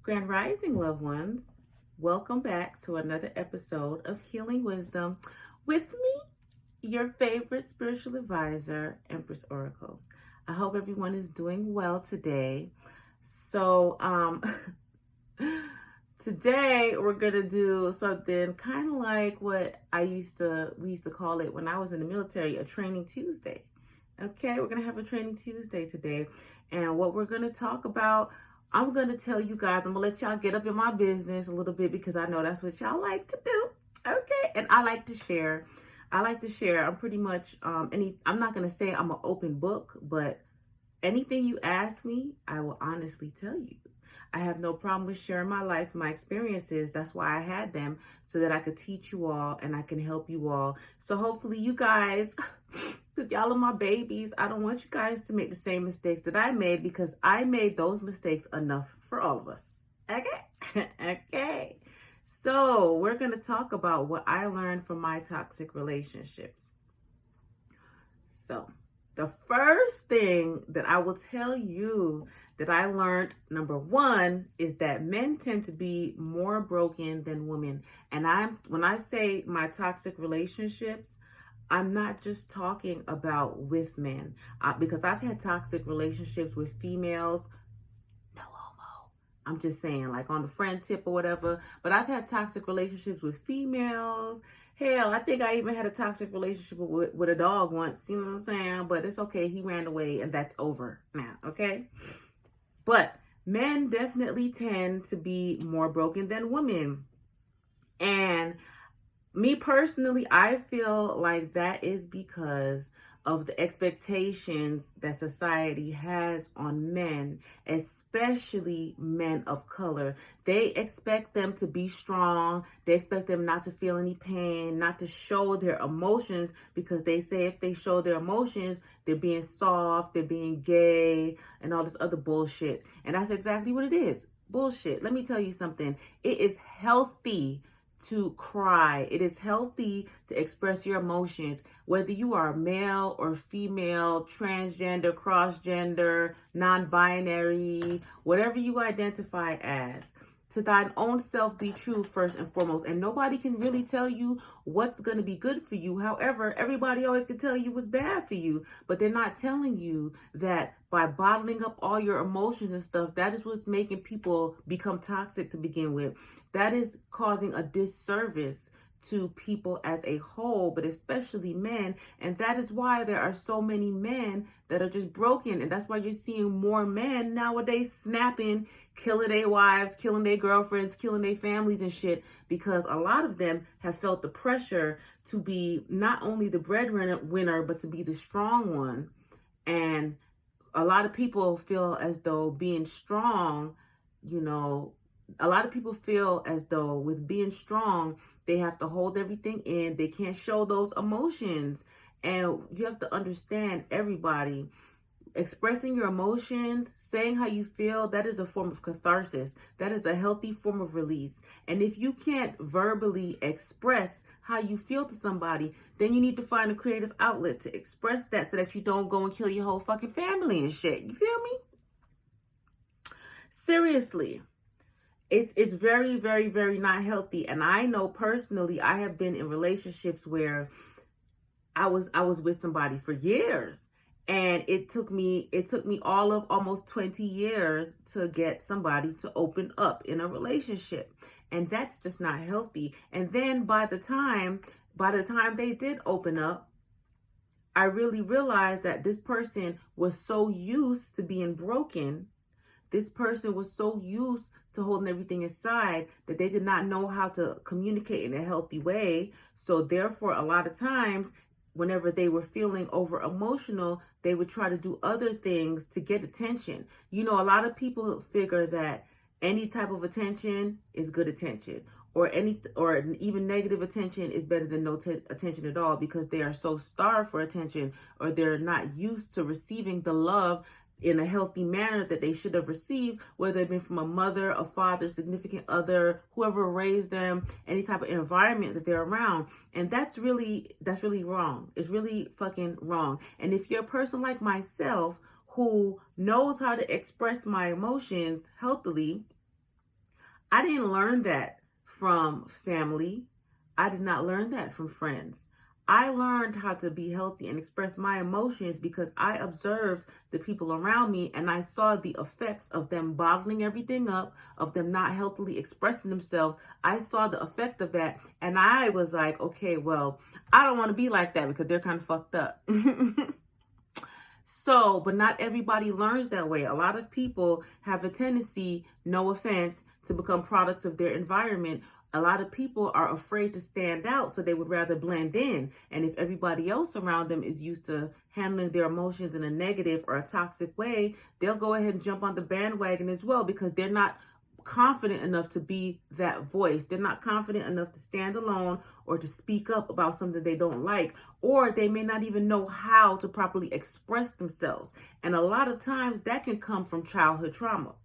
Grand Rising, loved ones. Welcome back to another episode of Healing Wisdom with me, your favorite spiritual advisor, Empress Oracle. I hope everyone is doing well today. So, today we're gonna do something kind of like what we used to call it when I was in the military, a training Tuesday. Okay, we're gonna have a training Tuesday today, and what we're gonna talk about, I'm gonna tell you guys. I'm gonna let y'all get up in my business a little bit because I know that's what y'all like to do. Okay, and I like to share. I'm pretty much I'm not gonna say I'm an open book, but anything you ask me, I will honestly tell you. I have no problem with sharing my life, my experiences. That's why I had them, so that I could teach you all and I can help you all. So hopefully you guys, because y'all are my babies, I don't want you guys to make the same mistakes that I made, because I made those mistakes enough for all of us. Okay? Okay. So we're going to talk about what I learned from my toxic relationships. So the first thing that I will tell you that I learned, number one, is that men tend to be more broken than women. And when I say my toxic relationships, I'm not just talking about with men, because I've had toxic relationships with females. No homo. I'm just saying, like on the friend tip or whatever. But I've had toxic relationships with females. Hell, I think I even had a toxic relationship with a dog once. You know what I'm saying? But it's okay. He ran away and that's over now. Okay. But men definitely tend to be more broken than women. And me personally, I feel like that is because of the expectations that society has on men, especially men of color. They expect them to be strong. They expect them not to feel any pain, not to show their emotions, because they say if they show their emotions, they're being soft, they're being gay, and all this other bullshit. And that's exactly what it is. Bullshit. Let me tell you something. It is healthy to cry. It is healthy to express your emotions, whether you are male or female, transgender, cross-gender, non-binary, whatever you identify as. To thine own self be true first and foremost. And nobody can really tell you what's going to be good for you. However, everybody always can tell you what's bad for you, but they're not telling you that by bottling up all your emotions and stuff, that is what's making people become toxic to begin with. That is causing a disservice to people as a whole, but especially men. And that is why there are so many men that are just broken. And that's why you're seeing more men nowadays snapping, killing their wives, killing their girlfriends, killing their families and shit, because a lot of them have felt the pressure to be not only the breadwinner, but to be the strong one. And a lot of people feel as though being strong, a lot of people feel as though with being strong, they have to hold everything in. They can't show those emotions. And you have to understand, everybody, expressing your emotions, saying how you feel, that is a form of catharsis. That is a healthy form of release. And if you can't verbally express how you feel to somebody, then you need to find a creative outlet to express that, so that you don't go and kill your whole fucking family and shit. You feel me? Seriously. It's very, very, very not healthy. And I know personally, I have been in relationships where I was with somebody for years, and it took me all of almost 20 years to get somebody to open up in a relationship. And that's just not healthy. And then by the time they did open up, I really realized that this person was so used to being broken. This person was so used to holding everything inside that they did not know how to communicate in a healthy way. So therefore, a lot of times, whenever they were feeling over emotional, they would try to do other things to get attention. A lot of people figure that any type of attention is good attention, or even negative attention is better than no attention at all, because they are so starved for attention, or they're not used to receiving the love in a healthy manner that they should have received, whether it been from a mother, a father, significant other, whoever raised them, any type of environment that they're around. And that's really wrong. It's really fucking wrong. And if you're a person like myself who knows how to express my emotions healthily, I didn't learn that from family. I did not learn that from friends. I learned how to be healthy and express my emotions because I observed the people around me and I saw the effects of them bottling everything up, of them not healthily expressing themselves. I saw the effect of that and I was like, okay, well, I don't want to be like that because they're kind of fucked up. So, but not everybody learns that way. A lot of people have a tendency, no offense, to become products of their environment. A lot of people are afraid to stand out, so they would rather blend in. And if everybody else around them is used to handling their emotions in a negative or a toxic way, they'll go ahead and jump on the bandwagon as well because they're not confident enough to be that voice. They're not confident enough to stand alone or to speak up about something they don't like, or they may not even know how to properly express themselves. And a lot of times that can come from childhood trauma.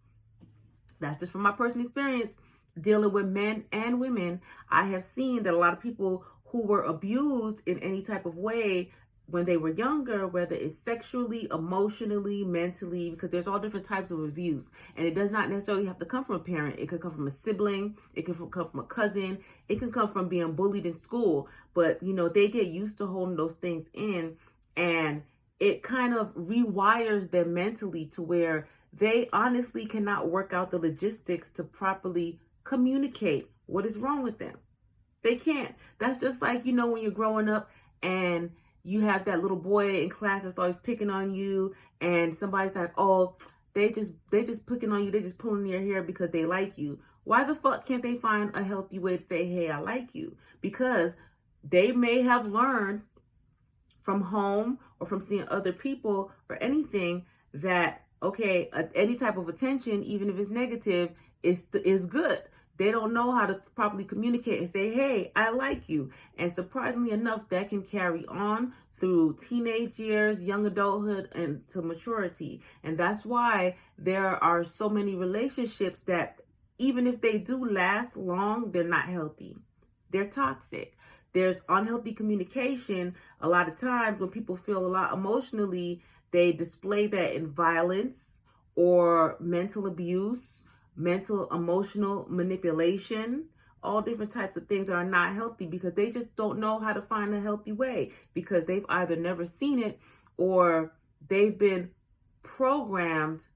That's just from my personal experience dealing with men and women. I have seen that a lot of people who were abused in any type of way when they were younger, whether it's sexually, emotionally, mentally, because there's all different types of abuse. And it does not necessarily have to come from a parent. It could come from a sibling. It could come from a cousin. It can come from being bullied in school. But, you know, they get used to holding those things in, and it kind of rewires them mentally to where they honestly cannot work out the logistics to properly communicate what is wrong with them. They can't. That's just like, you know, when you're growing up and you have that little boy in class that's always picking on you, and somebody's like, oh, they just picking on you, they just pulling your hair because they like you. Why the fuck can't they find a healthy way to say, hey, I like you? Because they may have learned from home or from seeing other people or anything that, okay, any type of attention, even if it's negative, is good. They don't know how to properly communicate and say, hey, I like you. And surprisingly enough, that can carry on through teenage years, young adulthood, and to maturity. And that's why there are so many relationships that even if they do last long, they're not healthy. They're toxic. There's unhealthy communication. A lot of times when people feel a lot emotionally, they display that in violence or mental abuse, mental, emotional manipulation, all different types of things that are not healthy because they just don't know how to find a healthy way because they've either never seen it or they've been programmed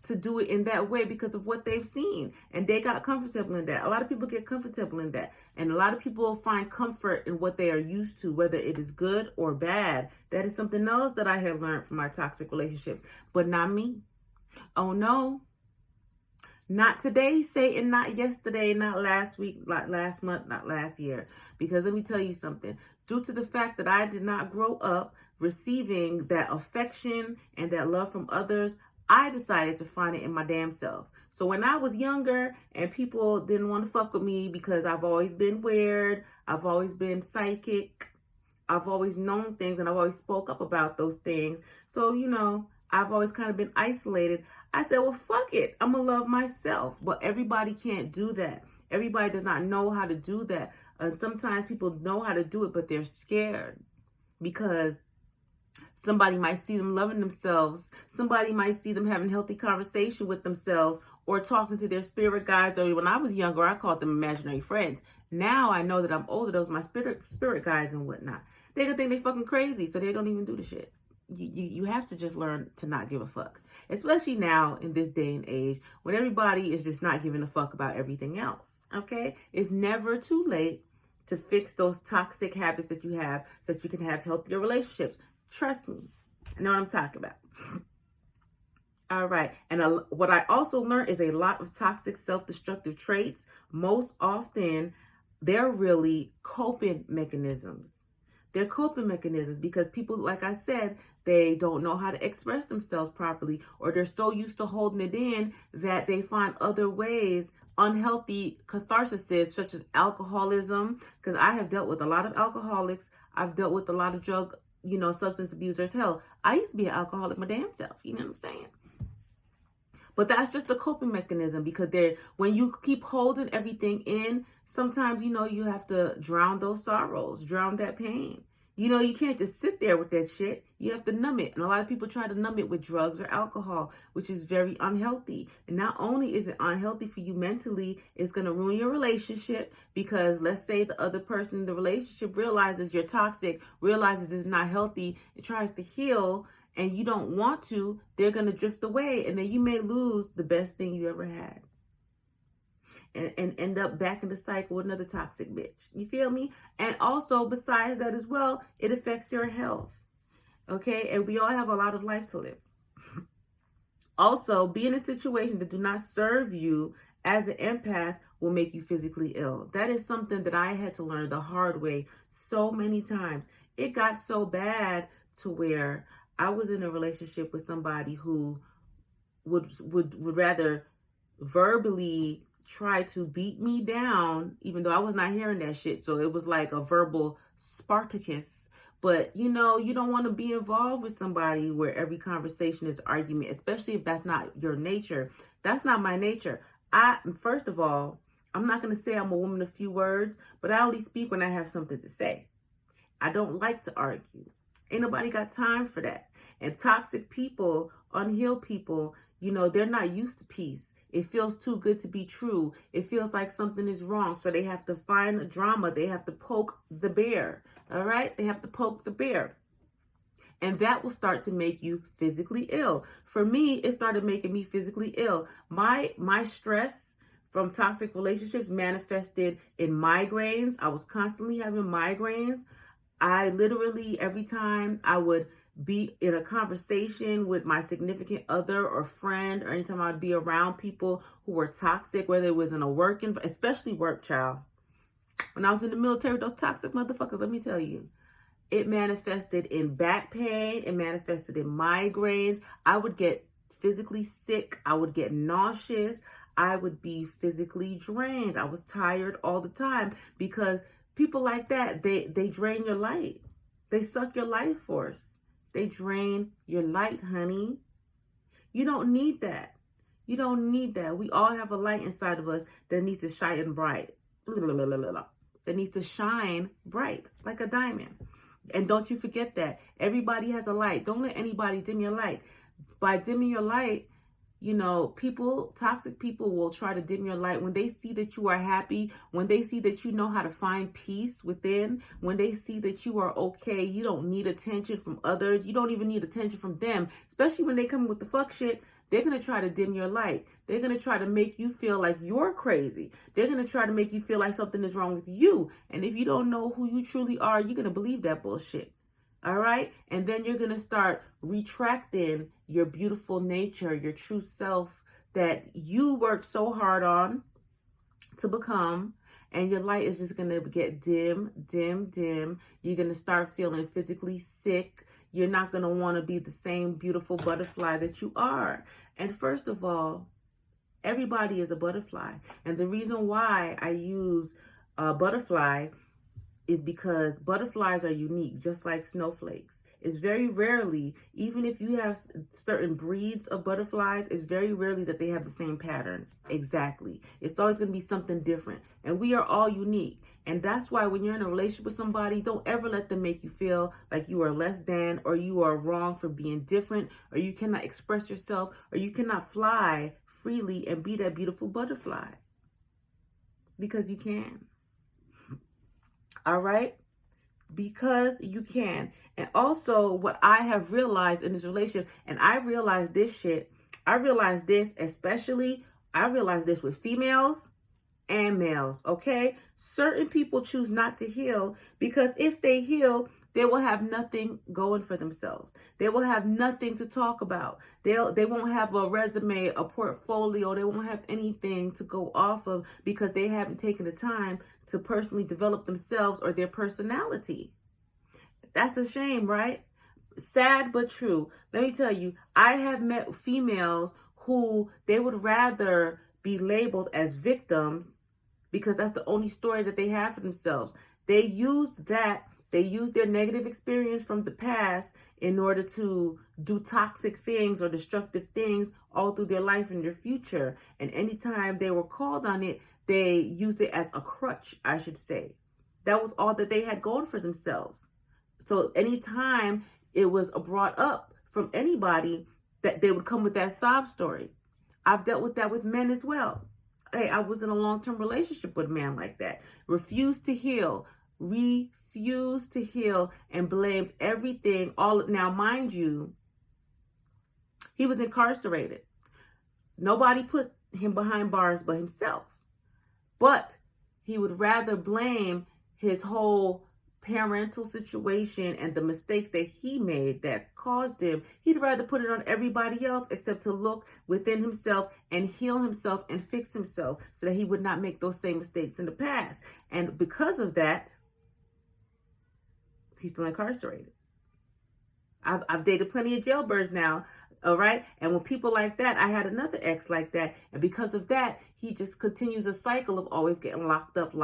to do it in that way because of what they've seen. And they got comfortable in that. A lot of people get comfortable in that. And a lot of people find comfort in what they are used to, whether it is good or bad. That is something else that I have learned from my toxic relationships, but not me. Oh no. Not today, Satan, not yesterday, not last week, not last month, not last year. Because let me tell you something. Due to the fact that I did not grow up receiving that affection and that love from others, I decided to find it in my damn self. So when I was younger and people didn't want to fuck with me because I've always been weird, I've always been psychic, I've always known things and I've always spoke up about those things. So, you know, I've always kind of been isolated. I said, well, fuck it. I'm going to love myself. But everybody can't do that. Everybody does not know how to do that. And sometimes people know how to do it, but they're scared because somebody might see them loving themselves. Somebody might see them having healthy conversation with themselves or talking to their spirit guides. Or when I was younger, I called them imaginary friends. Now I know that I'm older. Those are my spirit guides and whatnot. They could think they fucking crazy, so they don't even do the shit. You have to just learn to not give a fuck. Especially now in this day and age when everybody is just not giving a fuck about everything else. Okay? It's never too late to fix those toxic habits that you have so that you can have healthier relationships. Trust me. I know what I'm talking about. All right. And what I also learned is a lot of toxic self-destructive traits. Most often, they're really coping mechanisms. They're coping mechanisms because people, like I said, they don't know how to express themselves properly, or they're so used to holding it in that they find other ways, unhealthy catharsis, such as alcoholism, because I have dealt with a lot of alcoholics. I've dealt with a lot of drug, substance abusers. Hell, I used to be an alcoholic my damn self. You know what I'm saying? But that's just a coping mechanism because when you keep holding everything in, sometimes, you have to drown those sorrows, drown that pain. You know, you can't just sit there with that shit. You have to numb it. And a lot of people try to numb it with drugs or alcohol, which is very unhealthy. And not only is it unhealthy for you mentally, it's going to ruin your relationship because let's say the other person in the relationship realizes you're toxic, realizes it's not healthy, it tries to heal, and you don't want to, they're going to drift away. And then you may lose the best thing you ever had. And end up back in the cycle with another toxic bitch. You feel me? And also, besides that as well, it affects your health. Okay? And we all have a lot of life to live. Also, be in a situation that do not serve you as an empath will make you physically ill. That is something that I had to learn the hard way so many times. It got so bad to where I was in a relationship with somebody who would rather verbally try to beat me down, even though I was not hearing that shit. So it was like a verbal Spartacus. But you know, you don't want to be involved with somebody where every conversation is argument, especially if that's not your nature. That's not my nature. First of all, I'm not going to say I'm a woman of few words, but I only speak when I have something to say. I don't like to argue. Ain't nobody got time for that. And toxic people, unhealed people, you know, they're not used to peace. It feels too good to be true. It feels like something is wrong. So they have to find a drama. They have to poke the bear. All right? They have to poke the bear. And that will start to make you physically ill. For me, it started making me physically ill. My stress from toxic relationships manifested in migraines. I was constantly having migraines. I literally, every time I would be in a conversation with my significant other or friend, or anytime I'd be around people who were toxic, whether it was in a work, especially work, child. When I was in the military, those toxic motherfuckers, let me tell you, it manifested in back pain. It manifested in migraines. I would get physically sick. I would get nauseous. I would be physically drained. I was tired all the time because people like that, they drain your light. They suck your life force. They drain your light, honey. You don't need that. You don't need that. We all have a light inside of us that needs to shine bright. That needs to shine bright like a diamond. And don't you forget that. Everybody has a light. Don't let anybody dim your light. By dimming your light, you know, toxic people will try to dim your light when they see that you are happy, when they see that you know how to find peace within, when they see that you are okay, you don't need attention from others, you don't even need attention from them, especially when they come with the fuck shit. They're going to try to dim your light. They're going to try to make you feel like you're crazy. They're going to try to make you feel like something is wrong with you. And if you don't know who you truly are, you're going to believe that bullshit. All right. And then you're going to start retracting your beautiful nature, your true self that you worked so hard on to become. And your light is just going to get dim, dim, dim. You're going to start feeling physically sick. You're not going to want to be the same beautiful butterfly that you are. And first of all, everybody is a butterfly. And the reason why I use butterfly is because butterflies are unique, just like snowflakes. It's very rarely, even if you have certain breeds of butterflies, it's very rarely that they have the same pattern. Exactly. It's always going to be something different. And we are all unique. And that's why when you're in a relationship with somebody, don't ever let them make you feel like you are less than, or you are wrong for being different, or you cannot express yourself, or you cannot fly freely and be that beautiful butterfly. Because you can. All right? Because you can. And also what I have realized in this relationship, and I realized this shit, I realized this with females and males, okay? Certain people choose not to heal because if they heal, they will have nothing going for themselves. They will have nothing to talk about. They won't have a resume, a portfolio. They won't have anything to go off of because they haven't taken the time to personally develop themselves or their personality. That's a shame, right? Sad but true. Let me tell you, I have met females who they would rather be labeled as victims because that's the only story that they have for themselves. They use their negative experience from the past in order to do toxic things or destructive things all through their life and their future. And anytime they were called on it, they used it as a crutch, I should say. That was all that they had going for themselves. So anytime it was brought up from anybody, that they would come with that sob story. I've dealt with that with men as well. Hey, I was in a long-term relationship with a man like that. Refused to heal, and blamed everything. Now, mind you, he was incarcerated. Nobody put him behind bars but himself. But he would rather blame his whole parental situation and the mistakes that he made that caused him. He'd rather put it on everybody else except to look within himself and heal himself and fix himself so that he would not make those same mistakes in the past. And because of that, he's still incarcerated. I've dated plenty of jailbirds now. All right. And when people like that, I had another ex like that. And because of that, he just continues a cycle of always getting locked up.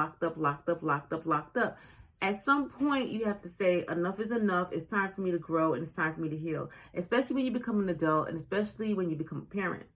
At some point, you have to say, enough is enough. It's time for me to grow and it's time for me to heal, especially when you become an adult and especially when you become a parent.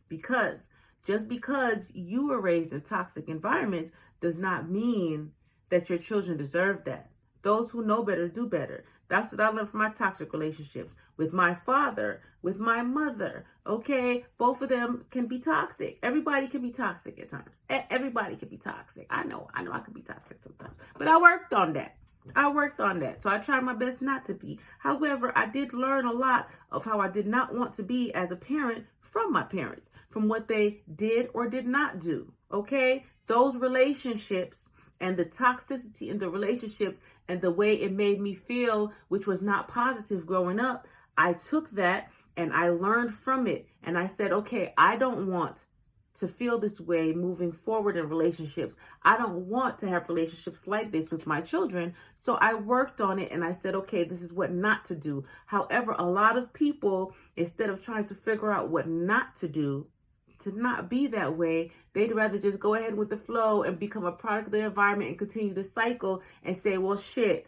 Because just because you were raised in toxic environments does not mean that your children deserve that. Those who know better do better. That's what I learned from my toxic relationships with my father, with my mother. Okay, both of them can be toxic. Everybody can be toxic at times. Everybody can be toxic. I know I can be toxic sometimes, but I worked on that. So I tried my best not to be. However, I did learn a lot of how I did not want to be as a parent from my parents, from what they did or did not do. Okay, those relationships and the toxicity in the relationships and the way it made me feel, which was not positive growing up, I took that and I learned from it. And I said, okay, I don't want to feel this way moving forward in relationships. I don't want to have relationships like this with my children. So I worked on it and I said, okay, this is what not to do. However, a lot of people, instead of trying to figure out what not to do, to not be that way, they'd rather just go ahead with the flow and become a product of the environment and continue the cycle and say, well, shit,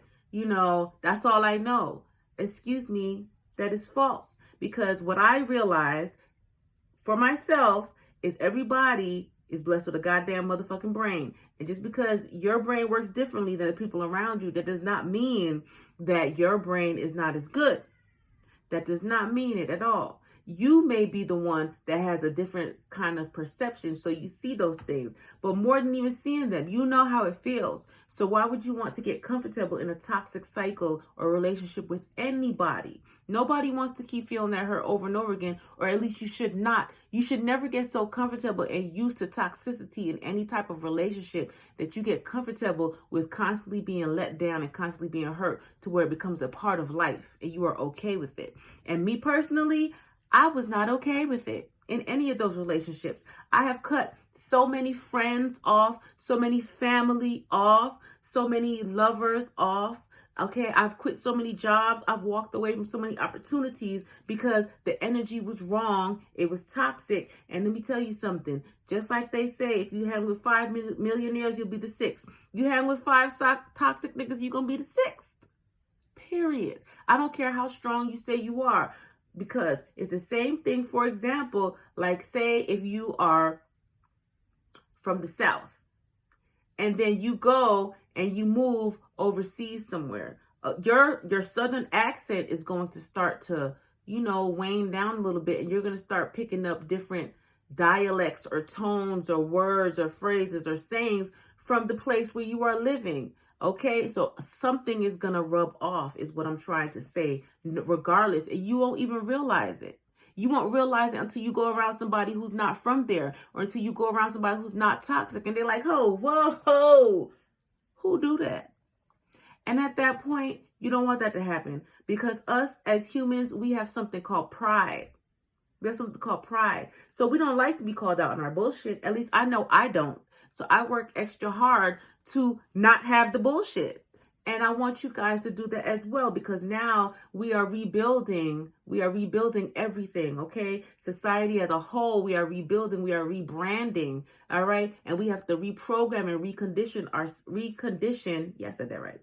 that's all I know. Excuse me, that is false. Because what I realized for myself is everybody is blessed with a goddamn motherfucking brain. And just because your brain works differently than the people around you, that does not mean that your brain is not as good. That does not mean it at all. You may be the one that has a different kind of perception, so you see those things. But more than even seeing them, you know how it feels. So why would you want to get comfortable in a toxic cycle or relationship with anybody? Nobody wants to keep feeling that hurt over and over again, or at least you should not. You should never get so comfortable and used to toxicity in any type of relationship that you get comfortable with constantly being let down and constantly being hurt to where it becomes a part of life and you are okay with it. And me personally, I was not okay with it in any of those relationships. I have cut so many friends off, so many family off, so many lovers off. Okay, I've quit so many jobs. I've walked away from so many opportunities because the energy was wrong. It was toxic. And let me tell you something. Just like they say, if you hang with 5 millionaires, you'll be the 6th. You hang with 5 toxic niggas, you're going to be the 6th. Period. I don't care how strong you say you are. Because it's the same thing, for example, like say if you are from the South and then you go and you move overseas somewhere, your Southern accent is going to start to, wane down a little bit, and you're going to start picking up different dialects or tones or words or phrases or sayings from the place where you are living. Okay, so something is going to rub off is what I'm trying to say, regardless. And you won't even realize it. You won't realize it until you go around somebody who's not from there, or until you go around somebody who's not toxic and they're like, oh, whoa, who do that? And at that point, you don't want that to happen, because us as humans, we have something called pride. We have something called pride. So we don't like to be called out on our bullshit. At least I know I don't. So I work extra hard to not have the bullshit. And I want you guys to do that as well, because now we are rebuilding. We are rebuilding everything, okay? Society as a whole, we are rebuilding. We are rebranding, all right? And we have to reprogram and recondition, yes, I said that right.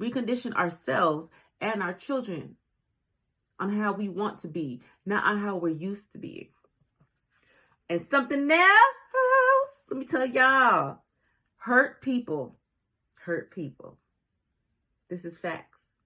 Recondition ourselves and our children on how we want to be, not on how we're used to be. And something else, let me tell y'all, hurt people. This is facts.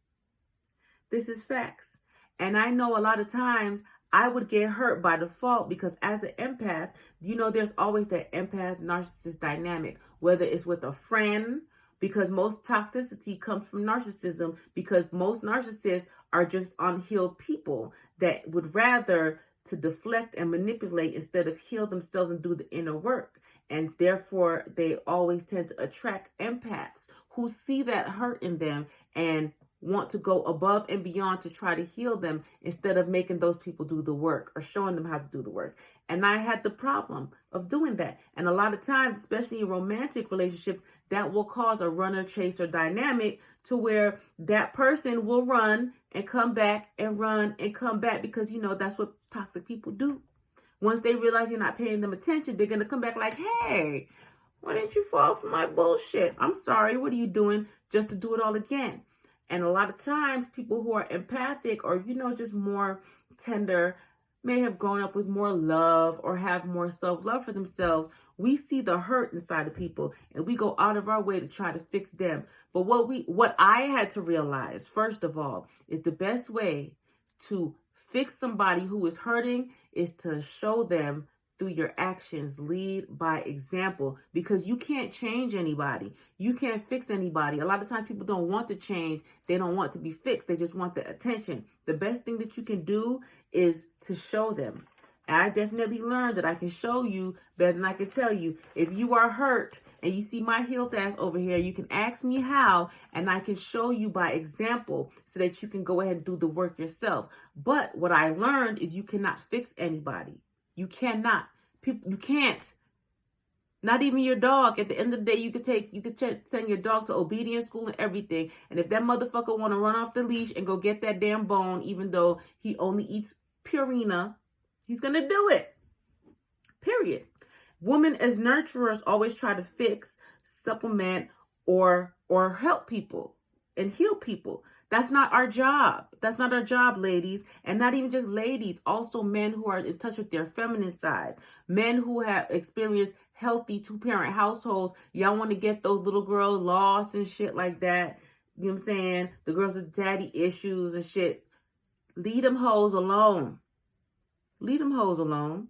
This is facts. And I know a lot of times I would get hurt by default because as an empath, there's always that empath narcissist dynamic, whether it's with a friend, because most toxicity comes from narcissism, because most narcissists are just unhealed people that would rather to deflect and manipulate instead of heal themselves and do the inner work. And therefore, they always tend to attract empaths who see that hurt in them and want to go above and beyond to try to heal them instead of making those people do the work or showing them how to do the work. And I had the problem of doing that. And a lot of times, especially in romantic relationships, that will cause a runner-chaser dynamic to where that person will run and come back and run and come back because, that's what toxic people do. Once they realize you're not paying them attention, they're going to come back like, hey, why didn't you fall for my bullshit? I'm sorry. What are you doing? Just to do it all again. And a lot of times people who are empathic or, just more tender may have grown up with more love or have more self-love for themselves. We see the hurt inside of people and we go out of our way to try to fix them. But what I had to realize, first of all, is the best way to fix somebody who is hurting is to show them through your actions. Lead by example, because you can't change anybody. You can't fix anybody. A lot of times people don't want to change. They don't want to be fixed. They just want the attention. The best thing that you can do is to show them. And I definitely learned that I can show you better than I can tell you. If you are hurt and you see my healed ass over here, you can ask me how, and I can show you by example so that you can go ahead and do the work yourself. But what I learned is you cannot fix anybody. You cannot. You can't. Not even your dog. At the end of the day, you could send your dog to obedience school and everything. And if that motherfucker want to run off the leash and go get that damn bone, even though he only eats Purina, he's going to do it. Period. Women as nurturers always try to fix, supplement, or help people and heal people. That's not our job. That's not our job, ladies. And not even just ladies. Also men who are in touch with their feminine side. Men who have experienced healthy two-parent households. Y'all want to get those little girls lost and shit like that. You know what I'm saying? The girls with daddy issues and shit. Leave them hoes alone. Leave them hoes alone.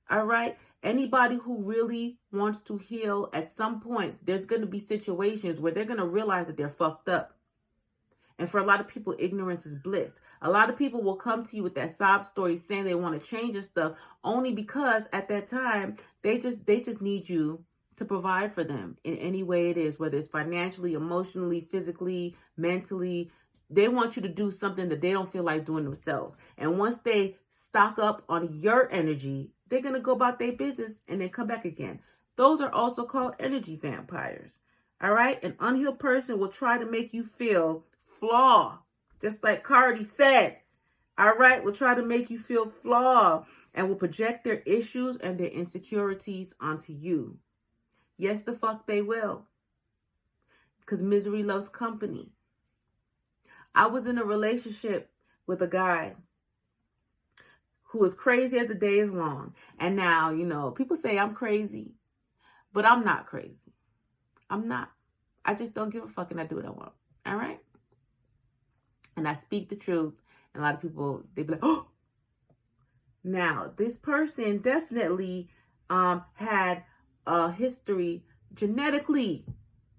All right? Anybody who really wants to heal, at some point, there's going to be situations where they're going to realize that they're fucked up. And for a lot of people, ignorance is bliss. A lot of people will come to you with that sob story saying they want to change and stuff only because at that time, they just need you to provide for them in any way it is, whether it's financially, emotionally, physically, mentally. They want you to do something that they don't feel like doing themselves. And once they stock up on your energy, they're going to go about their business and then come back again. Those are also called energy vampires. All right? An unhealed person will try to make you feel flaw, just like Cardi said. All right? Will try to make you feel flaw and will project their issues and their insecurities onto you. Yes, the fuck they will. Because misery loves company. I was in a relationship with a guy who is crazy as the day is long. And now, people say I'm crazy, but I'm not crazy. I'm not. I just don't give a fuck and I do what I want. All right? And I speak the truth. And a lot of people, they be like, oh. Now, this person definitely had a history genetically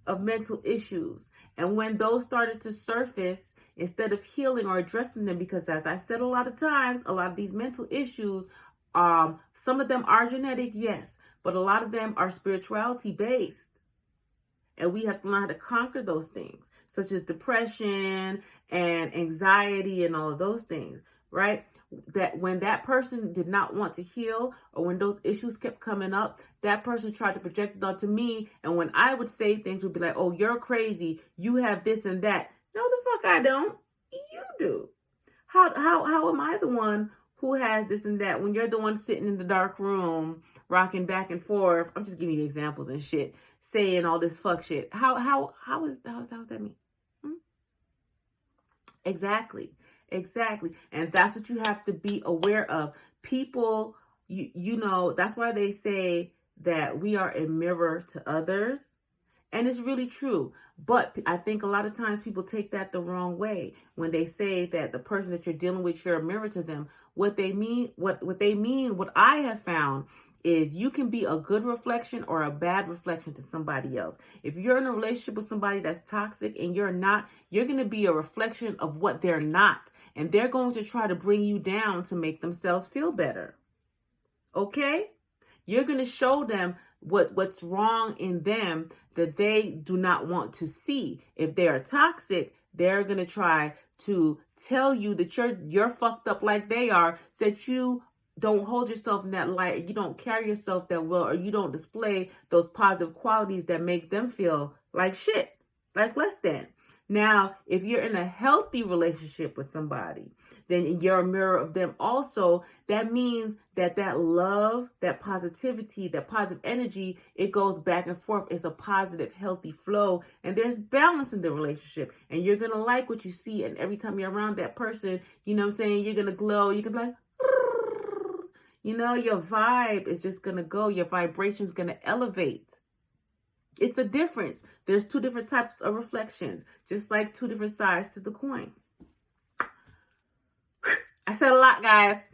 of mental issues. And when those started to surface, instead of healing or addressing them, because as I said a lot of times, a lot of these mental issues, some of them are genetic, yes, but a lot of them are spirituality based. And we have to learn how to conquer those things, such as depression and anxiety and all of those things, right? That when that person did not want to heal, or when those issues kept coming up, that person tried to project it onto me. And when I would say things, would be like, oh, you're crazy. You have this and that. No, the fuck I don't. You do. How am I the one who has this and that when you're the one sitting in the dark room, rocking back and forth? I'm just giving you examples and shit, saying all this fuck shit. How does that mean? Exactly. And that's what you have to be aware of. People, that's why they say that we are a mirror to others. And it's really true. But I think a lot of times people take that the wrong way when they say that the person that you're dealing with, you're a mirror to them. What they mean, what I have found is you can be a good reflection or a bad reflection to somebody else. If you're in a relationship with somebody that's toxic and you're not, you're going to be a reflection of what they're not. And they're going to try to bring you down to make themselves feel better. Okay? You're going to show them what's wrong in them that they do not want to see. If they are toxic, they're going to try to tell you that you're fucked up like they are, so that you don't hold yourself in that light, or you don't carry yourself that well, or you don't display those positive qualities that make them feel like shit, like less than. Now, if you're in a healthy relationship with somebody, then you're a mirror of them also. That means that love, that positivity, that positive energy, it goes back and forth. It's a positive, healthy flow. And there's balance in the relationship. And you're going to like what you see. And every time you're around that person, you know what I'm saying, you're going to glow. You can be like, you know, your vibe is just going to go. Your vibration is going to elevate. It's a difference. There's two different types of reflections, just like two different sides to the coin. I said a lot, guys.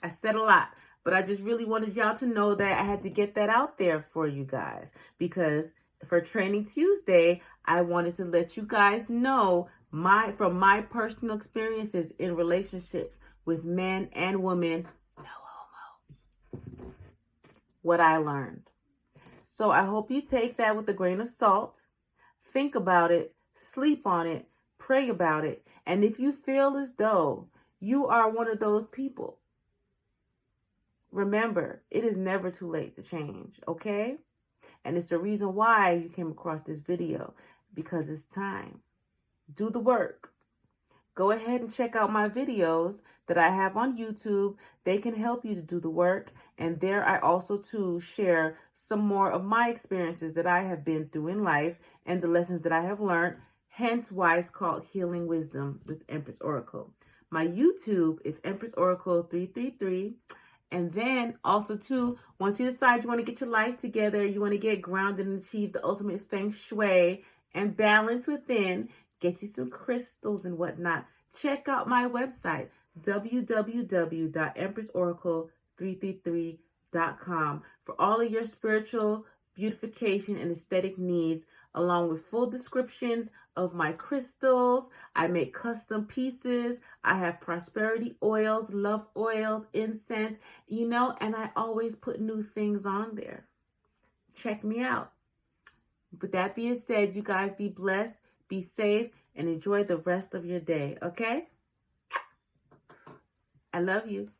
I said a lot, but I just really wanted y'all to know that I had to get that out there for you guys, because for Training Tuesday, I wanted to let you guys know from my personal experiences in relationships with men and women, no homo, what I learned. So I hope you take that with a grain of salt. Think about it, sleep on it, pray about it. And if you feel as though you are one of those people, remember, it is never too late to change, okay? And it's the reason why you came across this video, because it's time. Do the work. Go ahead and check out my videos that I have on YouTube. They can help you to do the work. And there I also too share some more of my experiences that I have been through in life and the lessons that I have learned. Hence why it's called Healing Wisdom with Empress Oracle. My YouTube is Empress Oracle 333. And then also too, once you decide you want to get your life together, you want to get grounded and achieve the ultimate feng shui and balance within, get you some crystals and whatnot, check out my website, www.empressoracle333.com, for all of your spiritual beautification and aesthetic needs, along with full descriptions of my crystals. I make custom pieces. I have prosperity oils, love oils, incense, you know, and I always put new things on there. Check me out. With that being said, you guys be blessed, be safe, and enjoy the rest of your day, okay? I love you.